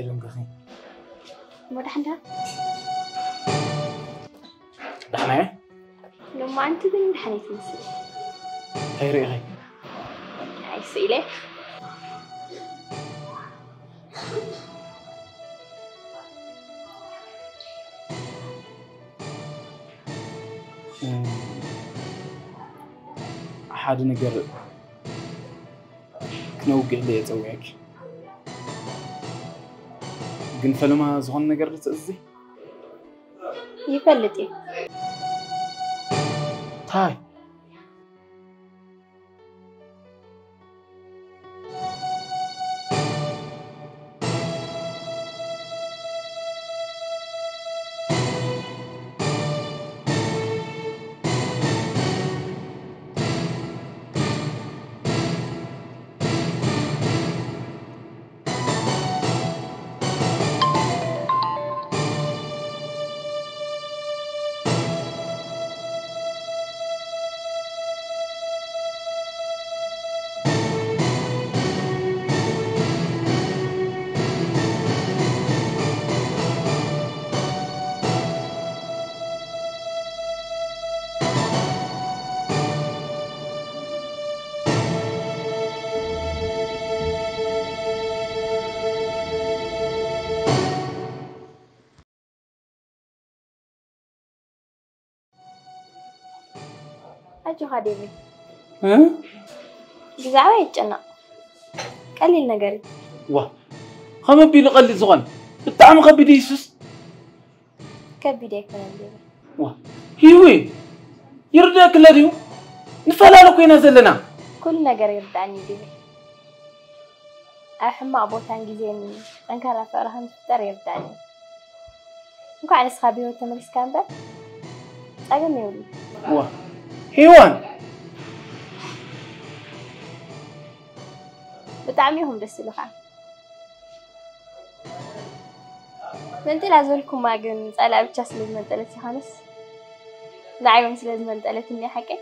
عيلهم كخين ما دحنا دحنا لما أنت ذي حنيت مسي هاي رأي هاي سيلة حد نجر كنوجع لي يتوعك قن فلما زغن نجر تأذي يفلتي هاي أجو هاديبي ها جزعوا يتجنا قليل نجري واه خم بيلو قلي زغن الطعم خبي ديسوس كبديك من الديبي واه هيوي يردك لديو نفعل كوينا زلنا كل نجري يردعني ديبي أحب أبوتان جزين أنكر فرحان ترى يردعني ممكن على أصحابي وتمرس كامبر أجمع يولي واه هيوان بتعميهم دسلوها منتي لازولكم ما جن ألا بتشاس لازم انتلتي خالص نعيم مثل لازم انتلت إني حكي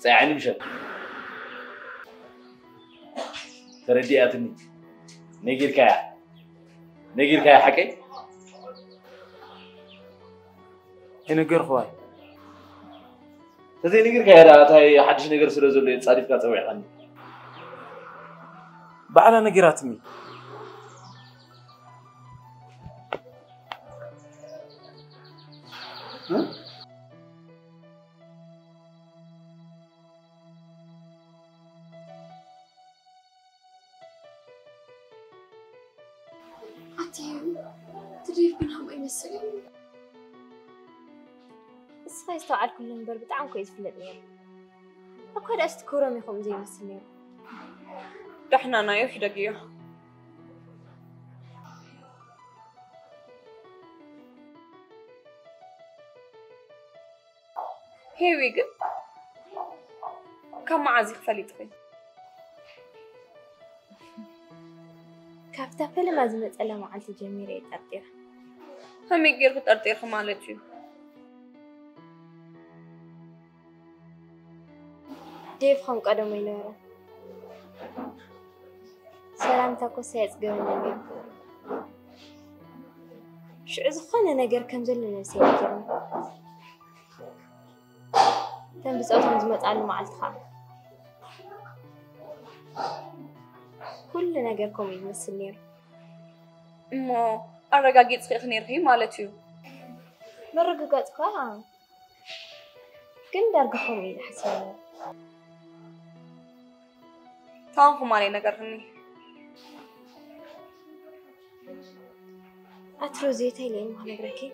ساعني مشان تردياتني نجير كايا حكي هنا غير خواي تزي نجير كايا هاي حدش نجير سلوزو اللي تصادف كاتوي عني بعلا نجراتمي تدريب بينهم أي مسألة بس خايس توعد كل نبر بتاعهم كويس في الدنيا أكو هذا أستكورهم يخون زي مسلين دحنا أنا يوحدك إياه هيوي قد كم عازق فليتغي كافتا فيلم لازم نتألى مع عالتي جميلة يتأرطير هم يقير بتأرطير خمالتي ديف خم قدم ينورا سلام تاكو سيس قوي شو إذا نجار كم زلنا نسيت كرم تم بس أوتهم زمت على معلتها كل نجاركم يمثلني مو الرجاجيت خيخني رخي مالتيو مرققت كا كن درجهم إذا حسنا تانكم علي نجارني أتروزي تيلين ما نجركي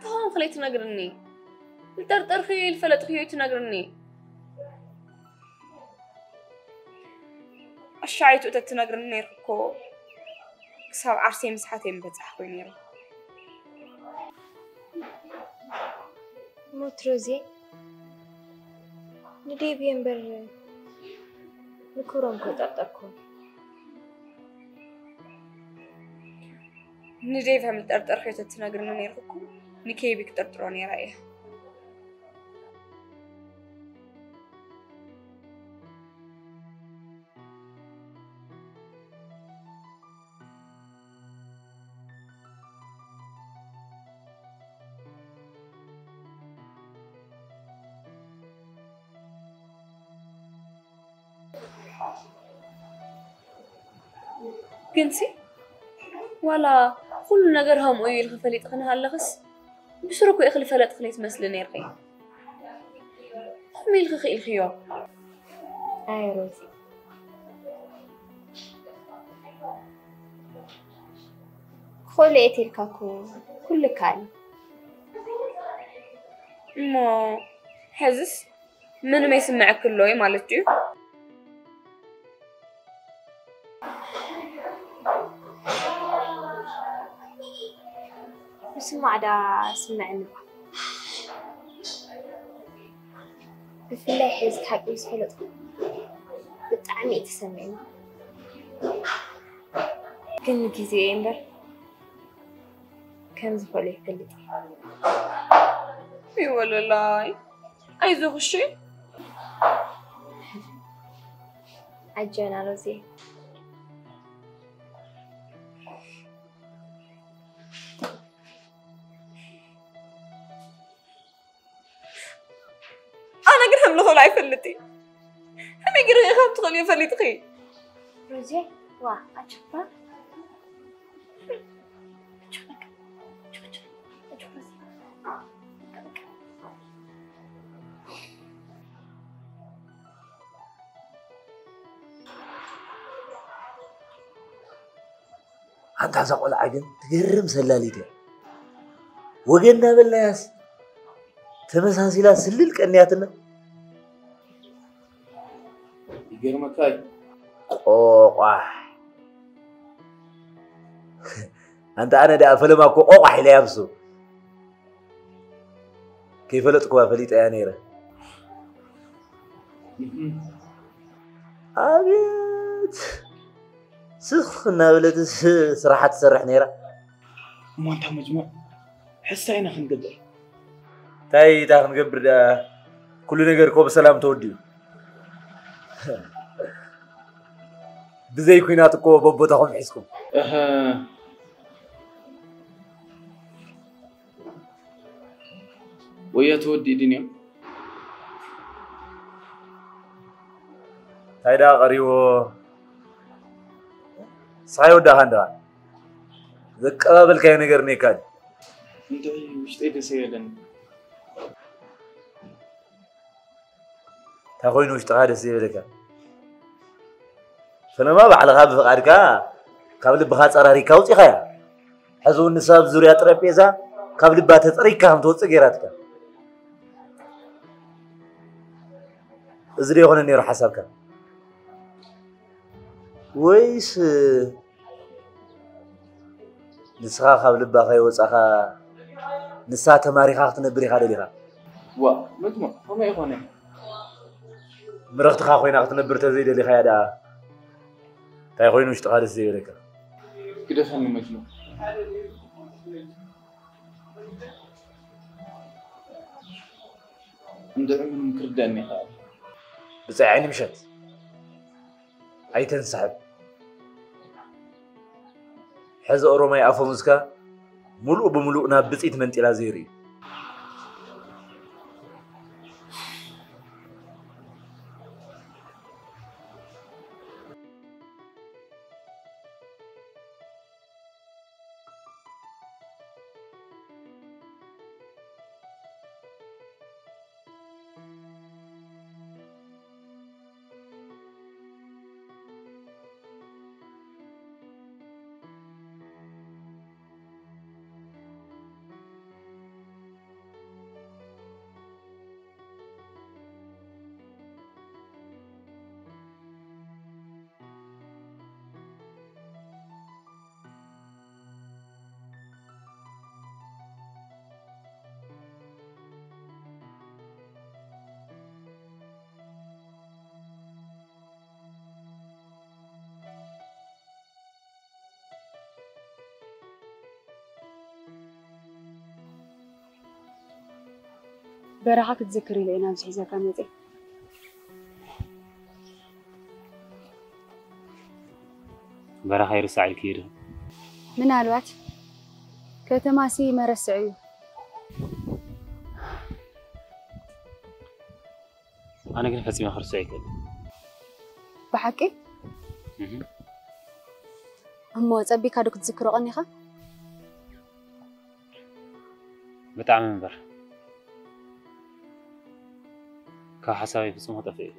تهون خليت تنقرني الطرطر خي الفلت خي تنقرني الشعيت وتتنقرني ركو كساب عرسي مسحتين بتح خويني موت روزي ندي بينبر نكورم كوتاتكو ندي فهم الطرطر خي تتنقرني ركو نكي بك طرطروني رايه كنسي ولا كل نجر هم ويل خفليت خنا هاللغس بشركو إخلي فلت خليت مسلني رقي خميل خخي الخيو اي روزي خليتي الكاكو كل كان ما حزس من ما يسمعك كله مالتي اسمع دا سمعني بفلاي حز حق مسفلتكم بطعمي تسمعني كن كيزي امبر كم زفولي فلتي اي ولا لا ايزو خشي عجانا روزي انا قرهم له لا يفلتي هم يقروا يا خام تخلي يفلت خي روزي وا اشوفها أنت عايز أقول عجن تجرم سلاليته وجنا بالناس تمسها سلا سلل كأنياتنا يجرمك هاي قوقح أنا ده أفلم أكو قوقح إلى يمسو كيف لتقوى فليت أنيرة أبيت سخنا ولد صراحة تسرح نيرة ما أنت مجموع حسا أنا خنقدر تاي تاخن قبر ده كل نجار كوب سلام تودي بزي كوينات كوب بابو تاخن حسكم أها ويا تودي دنيا تاي دا غريو سايو دا هندا ذكابل كاي نجار نيكاد أنت وش تيجي سيدن تاخوين وش تغادر سيبلك فنما بعد غاب فقاركا قبل بخاص أراري كاوتي خيا حزو النساب زوريا طرابيزا قبل بات طريقا هم توص غيراتك ازري هون نيرو حسابك ويس نسخا قبل باخي وصخا نسا تماريخا تنبري خا دليخا وا مجموع فما يخونه مرختخا خوينا تنبر تزيد دليخا يا دا تاي خوين وش تغادر سيبلك كده فهمي مجموع ندعو من كرداني هذا بس عيني مشت أي تنسحب حز أورومي أفهمزكا ملؤ بملؤنا بسيط من تلازيري برا كتذكري لي أنا بزحزة كامتي برا خير ساعة الكير من الوقت كتماسي مرسعي أنا كنت فاسي آخر ساعة كده بحكي هم تصبي كادو كتذكروا أنيخا بتاع منبر كحسابي في اسمه طفي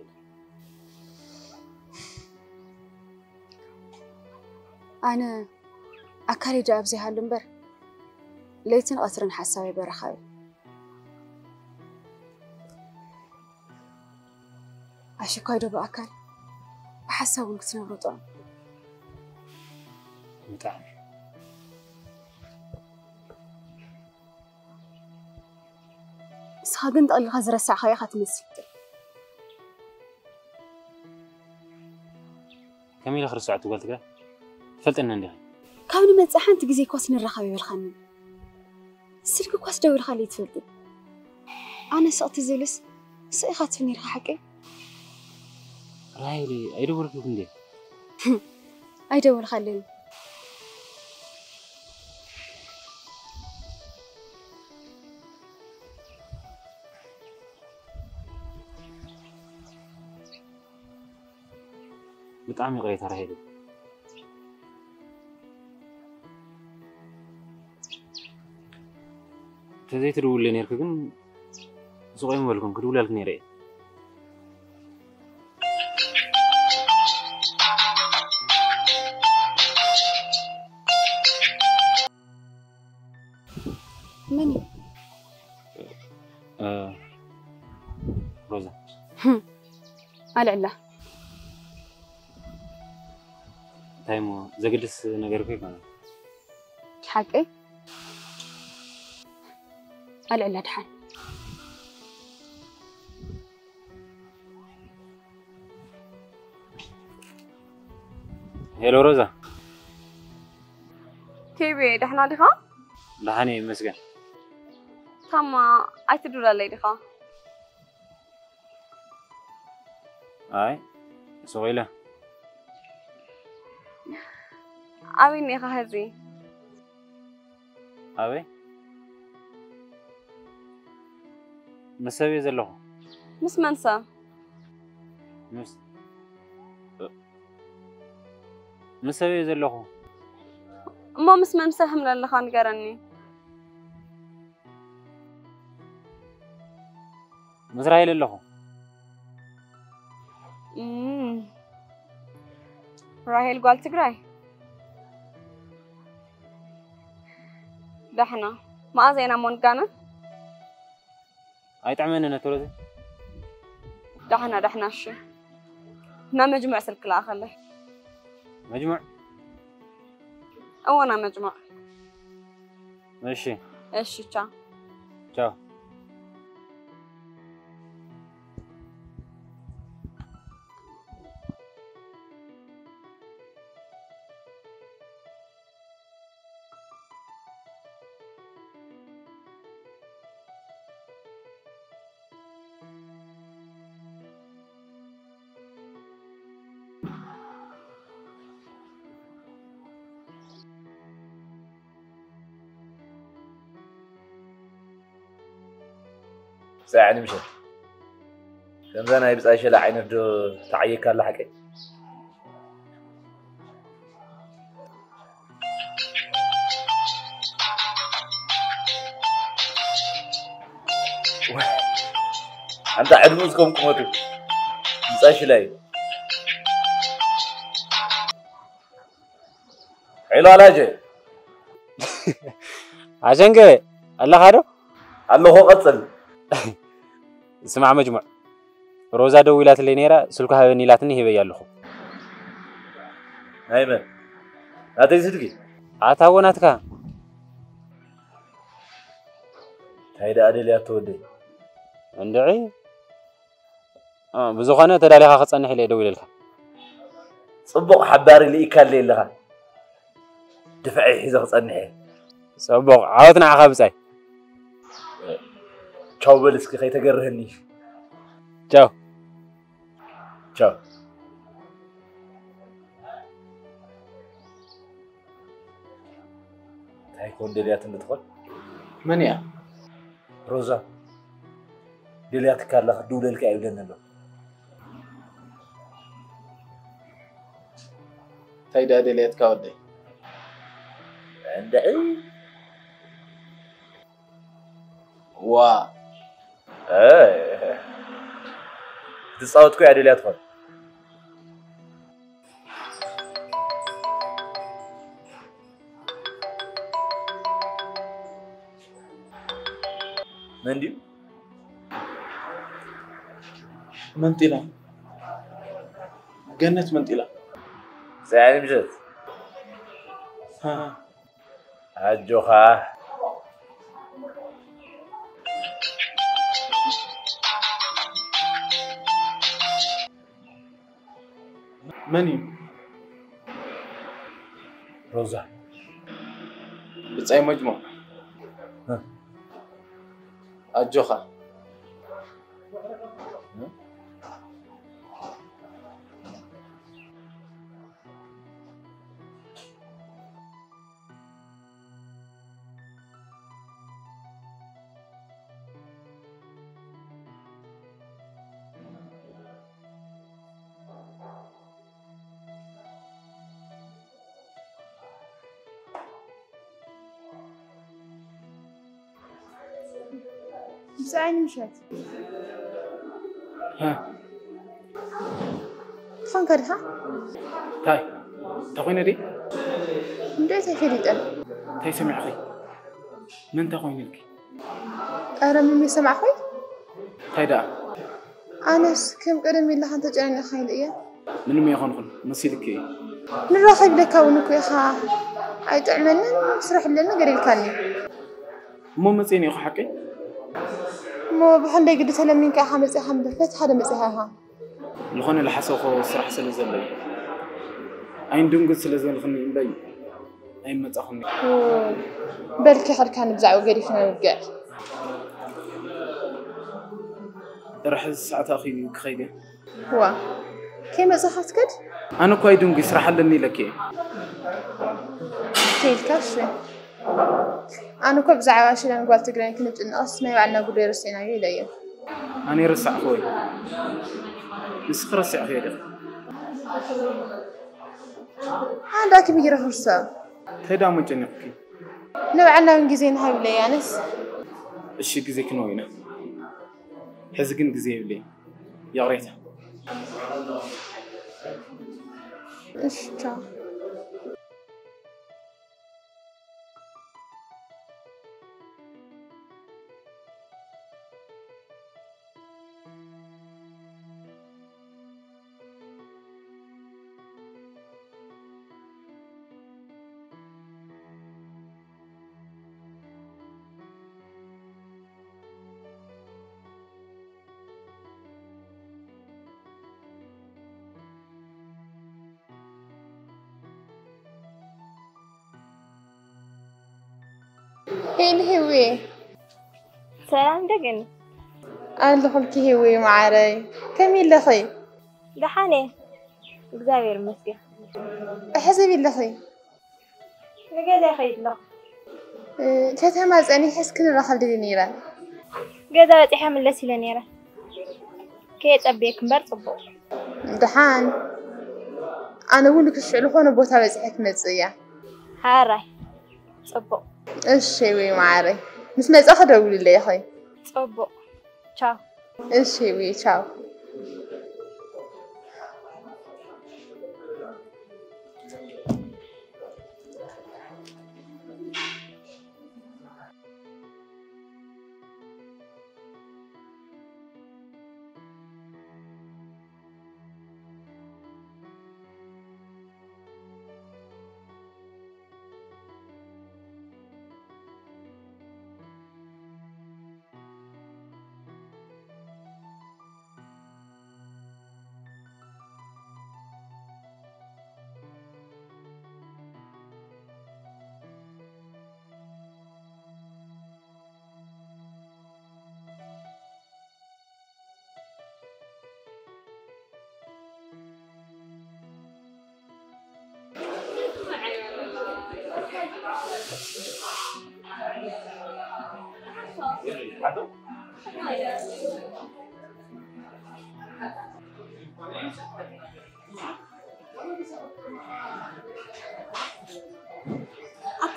أنا أكاري جاب زي هالنبر ليتن أثرن حسابي برخاوي أشكايدو بأكل أحساون كتنبرو طعم بتاع سخاقنت قال غزر الساعة خيا خاتمسل كم يلخر ساعة قلت كده فلت إن عندي كامل ما تصحن تجزي كوس الرخاوي بالخنن سلك كوس دور خلي تفلتي أنا سقط زلس سقيخات فيني رخا حكي رايلي أيدور لكم ليه أيدور خليني بتعمي غير ترى هيدي تزيت رول لي نيرك كن صغير مولكم كدول لك نيري مني روزا على الله تايمو زقدس نغيرك كمان حقي على الله دحان هلو روزا كيفي دحنا دخا لحاني مسكن تما أيتدور على دخا اي سويله أبيني خهزي أبي مسوي زلهم مس منسى مسوي زلهم ما مس منسى هم لله خان قرني مزرايل لهم راهيل قال تقراي دحنا ما زينا مونكانا أي تعملنا نتولد دحنا شو نا مجموع سلك لا خلي مجموع أو أنا مجموع ماشي إيش تشا تشاو ساعة نمشي كم زنا يبز أي شيء لا عين الدو تعيك الله حكي أنت عدموزكم كموتو يبز أي شيء لاي حلو علاجي عشان كده الله خيره الله هو قتل اسمع مجموع روزا دويلات اللي نيرا سلكها بنيلاتني هي بيالخو هايمن هاتي سلكي عتاوناتك هيدا أدي اللي أتودي عندعي بزخانة تداليها خصني حلي دويل لك صبق حباري اللي يكالي لها دفعي حيزة خصني حي صبق عاوتنا عخابساي تشاو بلسك خي تقرهني ቻው تشاو هيكون دليات ندخل من يا روزا دليات كارلا دولك ايبلن له تايدا دليت كاودي عند اي وا تصاوتكو يا دليات خل مندي منطلة جنة منطلة ساعة مجد ها عجوخا مني روزا بتصاي مجموع ها. الجوخة بساعين مشات ها خان كرها تاي تقوين دي نديت فيليتن تاي سمع أخي من تقوين لك أرى ممي سمع خوي تاي دا أنس كم قدم الله أنت جاني خيل إيه من مي يخون نسيلك إيه نراخي لك ونكو يا خا أي تعملنا نسرح لنا قريب كاني مو مسيني أخو حكي مو بحال لي قلت لها منك حمس حمد فتح هذا مسحها لخون اللي حسوخو صراحة سلزل لي أين دون قد سلزل خني بي أين ما تأخذني بلكي حد كان بزعو قريب فينا وقع راح الساعة أخي خيدي هو كيما صحت كد أنا كواي دون قد راح لني لك إيه كيل كشف أنا كوب زعو عشان أنا قلت تقرين كنت إنقص ما يوعنا قولي رسينا يلي أنا رسع أخوي بس خرسع أخي ده عندك بيجي فرصة هيدا ما جنبك نوعنا ونجزين هاي بلي يانس الشيء جزي كنوينا حزقن جزي بلي يا ريته إيش تا هوي سلام دقن أنا دخلك هوي معاري كمين لخي دحاني እግዚአብሔር ይመስገን حسبي لخي ገዛ ይኸይድ ሎ ከተማ ጸኒ ሕስክን ረኸብ ድል ነይራ ገዛ በፂሐ ምለስ ኢለ ነይረ ከየፀበየክ እምበር ፅቡቕ ድሓን ኣነ እውን ክሽዕሉ ኾነ ቦታ በፂሐ ትመፅእ እያ ሓራይ ፅቡቕ እሺ ወይ ማዓረይ ምስ መፃ ክደውልለይ ኸይ ፅቡቕ ቻው እሺ ወይ ቻው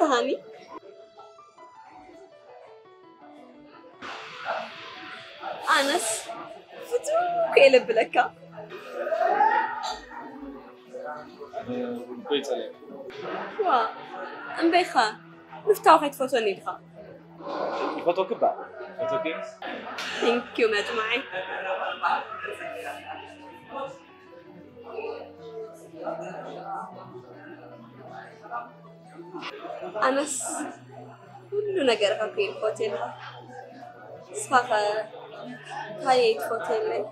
هاني أنس فتوك يلب لك وا أمبيخا نفتح خيط فوتوني لك فوتو كبا فوتو كيس ثانك يو مجمعي أنس كل ነገር ከኩኝ ሆቴል ስፋኸ ታየት ሆቴል ላይ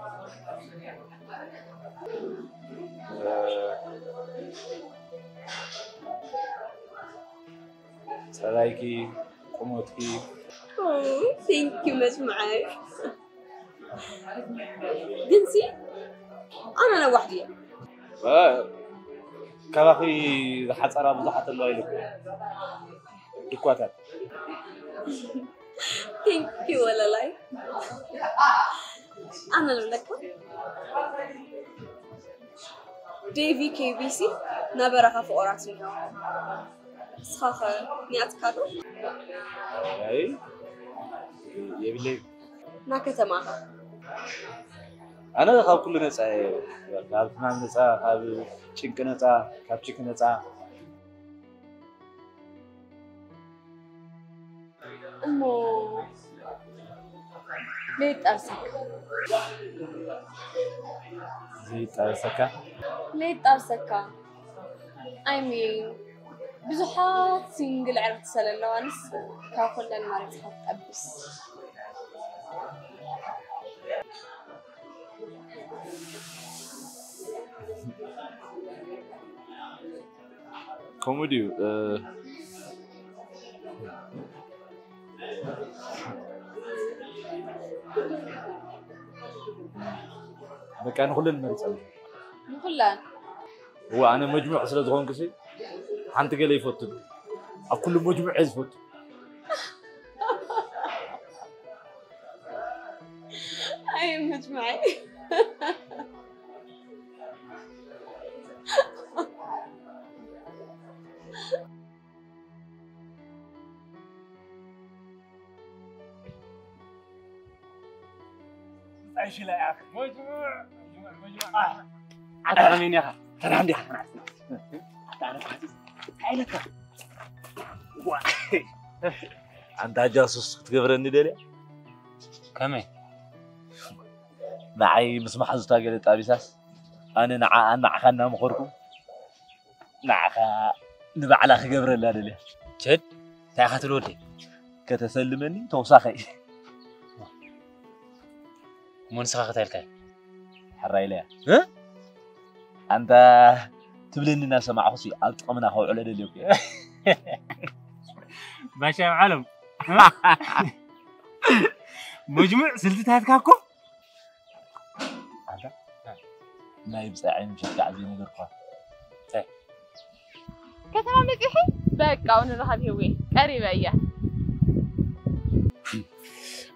ሰላይኪ ቆሞትኪ ثانك يو مجمعي جنسي أنا لوحدي كباخي حصرا بزحت الله يلك دكواتات ثانك يو ولا لاي أنا لك ديفي كي بي سي نبرخ فوراتي سخاخة نياتكادو اي يبلي ناكتما أنا خاب كل ناس خاب نام ناس خاب شنك ناس خاب شك ناس أمو ليت أرسك زيت أرسك ليت أرسك I mean بزحات سنجل عرفت سلالوانس كاكل المارك خط أبس كوميديو مكان كلن مريض كلن هو أنا مجموع أصلا زغون كسي حنت قال يفوت أكل مجموع يفوت أي مجموعي عيش لا يا أخي مجموع أنا مين يا أخي أنا عندي أنا عيلك أنت جاسوس تقبرني دليل كمي معي مسمح حزتا قلت أبيساس أنا نع خلنا مخوركم نع نبع على خبر الله دليل جد تأخذ الودي كتسلمني توصاخي من سخاخة الكاي حراي ليه أنت تبليني الناس مع حسي أطمنا هو على دليل باشا علم مجموع سلتها تكاكو هذا ما يبصع عين مشكل عزيز مقرقة كتما مزيحي بقى ونرحب هوي قريبة إياه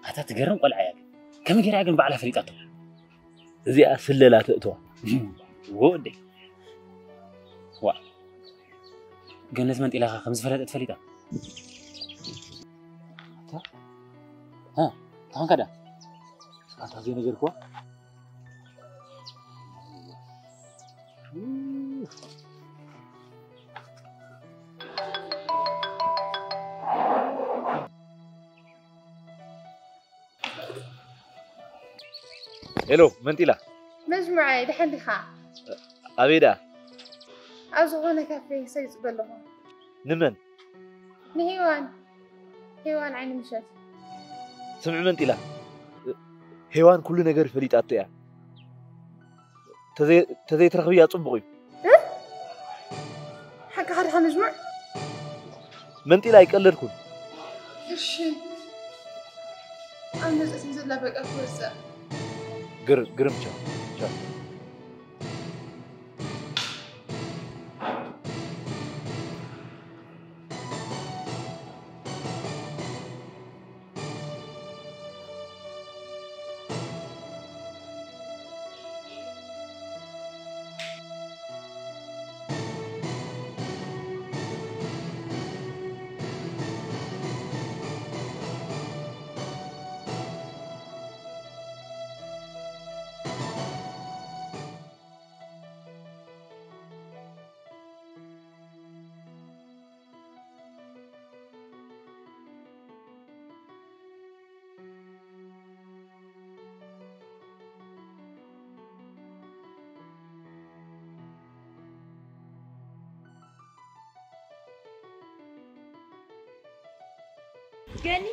هذا تقرن قلع ياك كم يقرأ ياقن بعلى فريقاته زي أسلة تأتوا ودي وا قلنا من إلى خمس فلات فريقة ها تهون كذا أنت زي مقرقة هلو منتيلا مجموعة دحين دخا أبيدا أزغونا كافي سيس بلغون نمن هيوان عيني مشات سمع منتيلا هيوان كل نجار فريد أطيع تزي ترخبي أطبقي حق هذا مجموع منتيلا يكلركم إيش أنا اسم زلا بقى فرصة قرم شو جاني